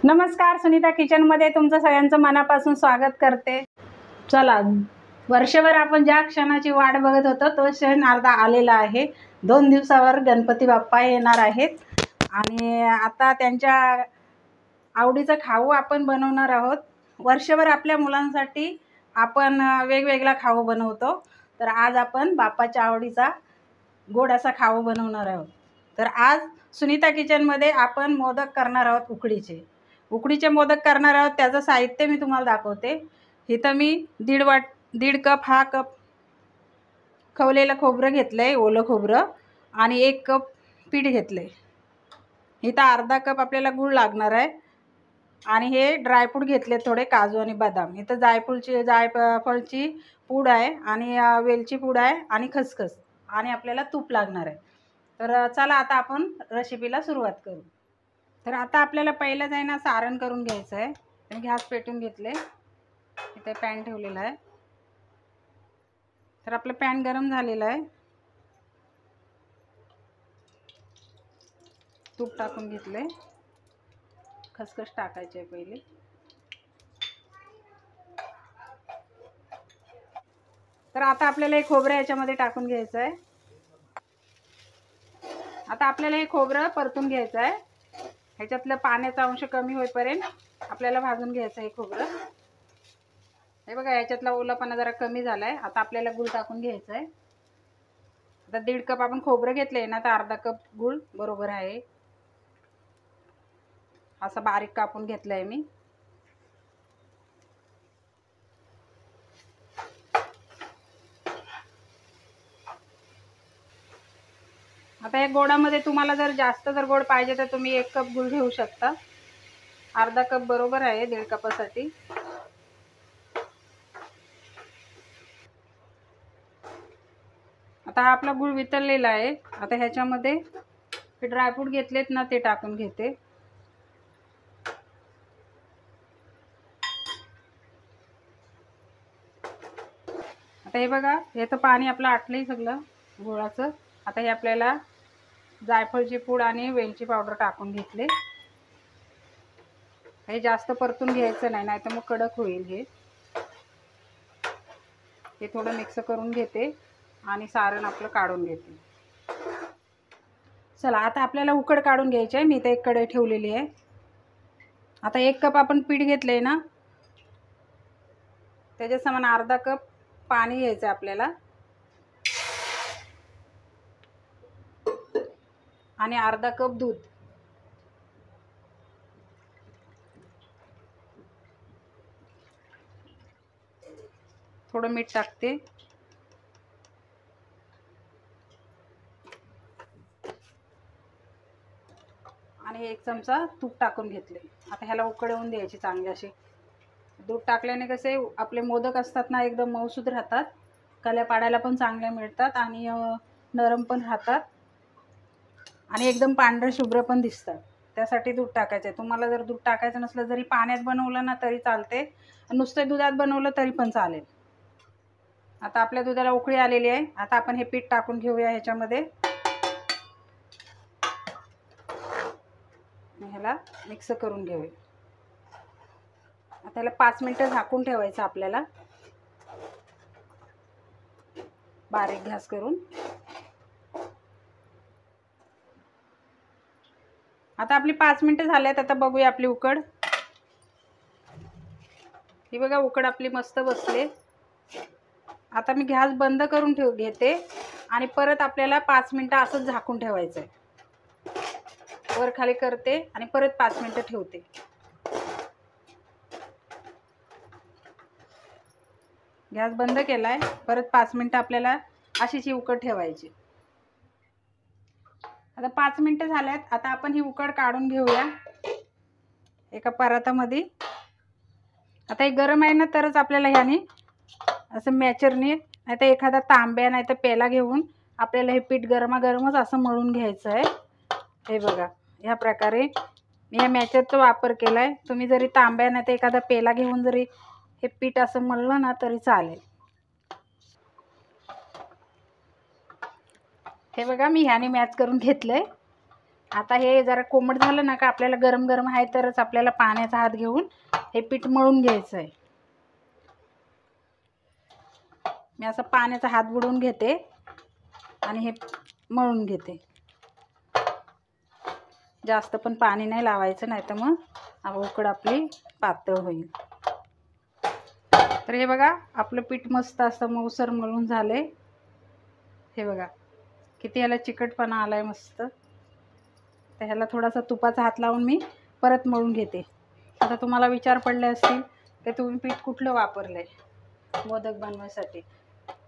नमस्कार, सुनीता किचनमध्ये तुमचं सगळ्यांचं मनापासून स्वागत करते। चला, वर्षभर आपण ज्या क्षणाची वाट बघत होतो तो क्षण अर्धा आलेला आहे। 2 दिवसावर गणपती बाप्पा येणार आहेत आणि आता त्यांच्या आवडीचं खाऊ आपण बनवणार आहोत। वर्षभर आपल्या मुलांसाठी आपण वेगवेगळा खाऊ बनवतो, तर आज आपण बाप्पाच्या आवडीचा गोड असा खाऊ बनवणार आहोत। तर आज सुनीता किचनमध्ये आपण मोदक करणार आहोत, उकडीचे मोदक करणार आहोत। त्याचं साहित्य मी तुम्हाला दाखवते। इथं मी दीड कप हा कप खवलेलं खोबरं घेतलंय, ओलं खोबरं, आणि 1 कप पीठ घेतलंय। इथं अर्धा कप आपल्याला गूळ लागणार आहे आणि हे ड्रायफ्रूट घेतले थोडे, काजू आणि बदाम। इथं जायफळची पूड आहे आणि वेलची पूड आहे आणि खसखस, आणि आपल्याला तूप लागणार आहे। तर चला आता आपण रेसिपीला सुरुवात करू। तर आता आपल्याला पहिलं आहे ना सारण करून घ्यायचं आहे। मी गॅस पेटून घेतले, इथे पॅन ठेवलेला आहे। तर आपलं पॅन गरम झालेलं आहे, तूप टाकून घेतले, खसखस टाकायचे पहिले। तर आता आपल्याला हे खोबरं याच्यामध्ये टाकून घ्यायचं आहे। आता आपल्याला हे खोबरं परतून घ्यायचं आहे। ह्याच्यातलं पाण्याचा अंश कमी होईपर्यंत आपल्याला भाजून घ्यायचं आहे खोबरं। हे बघा, याच्यातला ओलापणा जरा कमी झालाय। आता आपल्याला गूळ टाकून घ्यायचं आहे। आता 1.5 कप आपण खोबरं घेतलंय ना, तर अर्धा कप गूळ बरोबर आहे। असं बारीक कापून घेतलंय मी। आता या गोडामध्ये तुम्हाला जर जास्त गोड पाहिजे तर तुम्ही 1 कप गूळ घेऊ शकता। अर्धा कप बरोबर आहे 1.5 कपासाठी। आता हा आपला गूळ वितळलेला आहे। आता ह्याच्यामध्ये हे ड्रायफ्रूट घेतलेत ना, ते टाकून घेते। आता हे बघा, याचं पाणी आपलं आटलंय सगळं गुळाचं। आता हे आपल्याला जायफळची पूड आणि वेलची पावडर टाकून घेतले। हे जास्त परतून घ्यायचं नाही, नाहीतर मग कडक होईल। हे थोडं मिक्स करून घेते आणि सारण आपलं काढून घेते। चला, आता आपल्याला उकड काढून घ्यायची आहे। मी इथे एक कढई ठेवलेली आहे। आता 1 कप आपण पीठ घेतलंय ना, त्याच्या समान अर्धा कप पाणी घ्यायचं आपल्याला, आणि अर्धा कप दूध। थोडं मीठ टाकते, आणि 1 चमचा तूप टाकून घेतले। आता ह्याला उकड येऊन द्यायची चांगली अशी। दूध टाकल्याने कसे आपले मोदक असतात ना, एकदम मऊसूद राहतात, कल्या पाडायला पण चांगले मिळतात, आणि नरम पण राहतात, आणि एकदम पांढरे शुभ्र पण दिसतात। त्यासाठी दूध टाकायचं आहे। तुम्हाला जर दूध टाकायचं नसलं, जरी पाण्यात बनवलं ना तरी चालते, नुसते दुधात बनवलं तरी पण चालेल। आता आपल्या दुधाला उकळी आलेली आहे। आता आपण हे पीठ टाकून घेऊया ह्याच्यामध्ये, ह्याला मिक्स करून घेऊया। आता ह्याला 5 मिनिटं झाकून ठेवायचं आपल्याला, बारीक गॅस करून। आता आपली 5 मिनिटं झाल्यात। आता बघूया आपली उकड। ही बघा, उकड आपली मस्त बसले। आता मी गॅस बंद करून घेते, आणि परत आपल्याला 5 मिनिटं असंच झाकून ठेवायचं आहे। वर खाली करते आणि परत 5 मिनिटं ठेवते। गॅस बंद केलाय, परत 5 मिनिटं आपल्याला अशीच ही उकड ठेवायची। आता 5 मिनिटं झाल्यात। आता आपण ही उकड काढून घेऊया एका परातामध्ये। आता हे गरम आहे ना, तरच आपल्याला ह्याने असं मॅचरने, नाहीतर एखादा तांब्या नाहीतर पेला घेऊन आपल्याला हे पीठ गरमागरमच असं मळून घ्यायचं आहे। हे बघा, ह्या प्रकारे मी या मॅचरचा वापर केलाय। तुम्ही जरी तांब्या नाहीतर एखादा पेला घेऊन जरी हे पीठ असं मळलं ना तरी चालेल। हे बघा मी ह्याने मॅच करून घेतलंय. आता हे जरा कोमट झालं ना का आपल्याला गरम गरम आहे तरच आपल्याला पाण्याचा हात घेऊन हे पीठ मळून घ्यायचं आहे. मी असं पाण्याचा हात बुडवून घेते आणि हे मळून घेते. जास्त पण पाणी नाही लावायचं, नाही तर मग उकड आपली पातळ होईल. तर हे बघा आपलं पीठ मस्त असं मऊसर मळून झालंय. हे बघा किती ह्याला चिकटपणा आलाय मस्त. तर ह्याला थोडासा तुपाचा हात लावून मी परत मळून घेते. आता तुम्हाला विचार पडले असतील की तुम्ही पीठ कुठलं वापरलंय मोदक बनवण्यासाठी.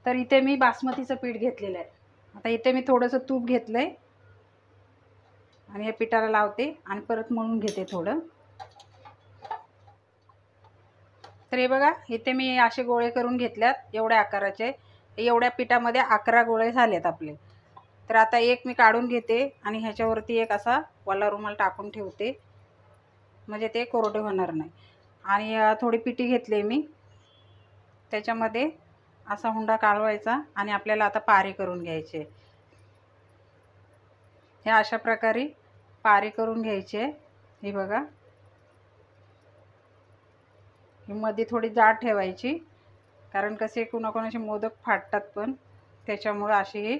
तर इथे मी बासमतीचं पीठ घेतलेलं आहे. आता इथे मी थोडंसं तूप घेतलंय आणि हे पिठाला लावते आणि परत मळून घेते थोडं. तर हे बघा इथे मी असे गोळे करून घेतल्यात एवढ्या आकाराचे. एवढ्या पिठामध्ये 11 गोळे झालेत आपले. तर आता एक मी काढून घेते आणि ह्याच्यावरती एक असा वल्ला रुमाल टाकून ठेवते, म्हणजे ते कोरडे होणार नाही. आणि थोडी पिठी घेतली मी, त्याच्यामध्ये असा हुंडा काढवायचा आणि आपल्याला आता पारे करून घ्यायचे. हे अशा प्रकारे पारे करून घ्यायचे. हे बघा ही मध्ये थोडी जाड ठेवायची, कारण कसे कोणाकोणाचे मोदक फाटतात पण, त्याच्यामुळे अशी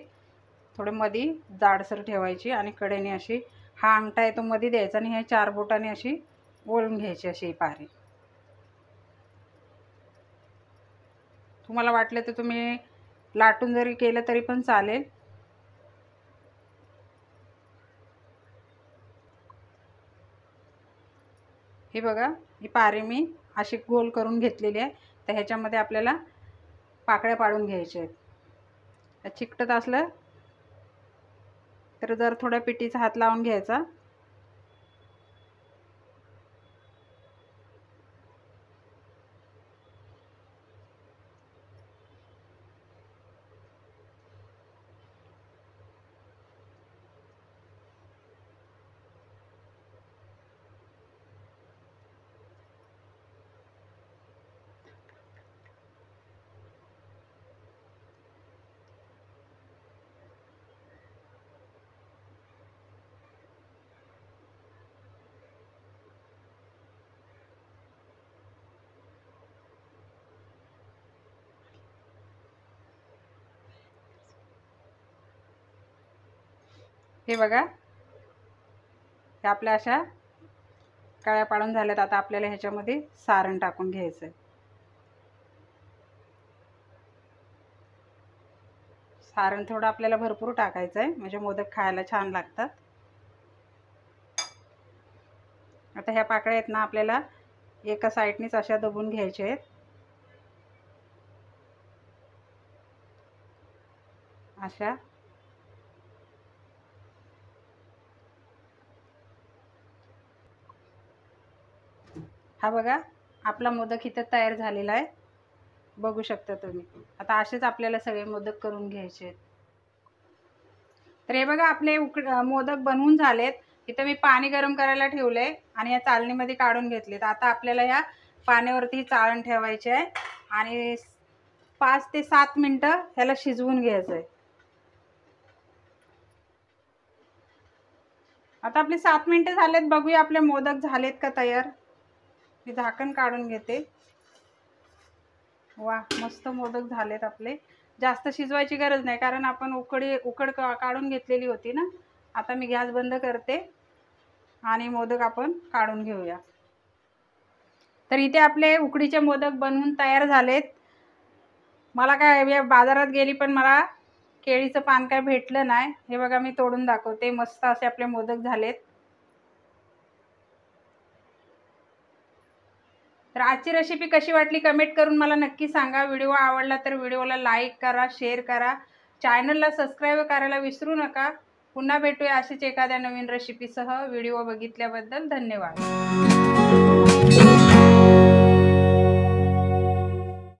थोडे मध्ये जाडसर ठेवायची आणि कडेने अशी हा अंगठा आहे तो मध्ये द्यायचा आणि हे 4 बोटाने अशी वळून घ्यायची अशी पारे. तुम्हाला वाटलं तर तुम्ही लाटून जरी केलं तरी पण चालेल. हे बघा ही पारे मी अशी गोल करून घेतलेली आहे. तर ह्याच्यामध्ये आपल्याला पाकळ्या पाडून घ्यायच्या आहेत. चिकटत असलं तर जर थोड्या पिठीचा हात लावून घ्यायचा. हे बघा हे आपल्या अशा काळ्या पाडून झाल्यात. आता आपल्याला ह्याच्यामध्ये सारण टाकून घ्यायचं आहे. सारण थोडं आपल्याला भरपूर टाकायचं आहे, म्हणजे मोदक खायला छान लागतात. आता ह्या पाकळ्या आहेत ना आपल्याला एका साईडनीच अशा दबून घ्यायच्या आहेत. अशा हा बघा आपला मोदक इथं तयार झालेला आहे, बघू शकता तुम्ही. आता असेच आपल्याला सगळे मोदक करून घ्यायचे आहेत. तर हे बघा आपले मोदक बनवून झालेत. इथं मी पाणी गरम करायला ठेवलंय आणि या चाळणीमध्ये काढून घेतलेत. आता आपल्याला या पाण्यावरती चाळण ठेवायचे आहे आणि 5 ते 7 मिनिटं ह्याला शिजवून घ्यायचं आहे. आता आपले 7 मिनिटं झालेत. बघूया आपले मोदक झालेत का तयार. मी झाकण काढून घेते. वा मस्त मोदक झालेत आपले. जास्त शिजवायची गरज नाही, कारण आपण उकड काढून घेतलेली होती ना. आता मी गॅस बंद करते आणि मोदक आपण काढून घेऊया. तर इथे आपले उकडीचे मोदक बनवून तयार झालेत. मला काय बाजारात गेली पण मला केळीचं पान काय भेटलं नाही. हे बघा मी तोडून दाखवते. मस्त असे आपले मोदक झालेत. तर आजची रेसिपी कशी वाटली कमेंट करून मला नक्की सांगा. व्हिडिओ आवडला तर व्हिडिओला लाईक करा, शेअर करा, चॅनलला सबस्क्राईब करायला विसरू नका. पुन्हा भेटूया अशीच एखाद्या नवीन रेसिपीसह. व्हिडिओ बघितल्याबद्दल धन्यवाद.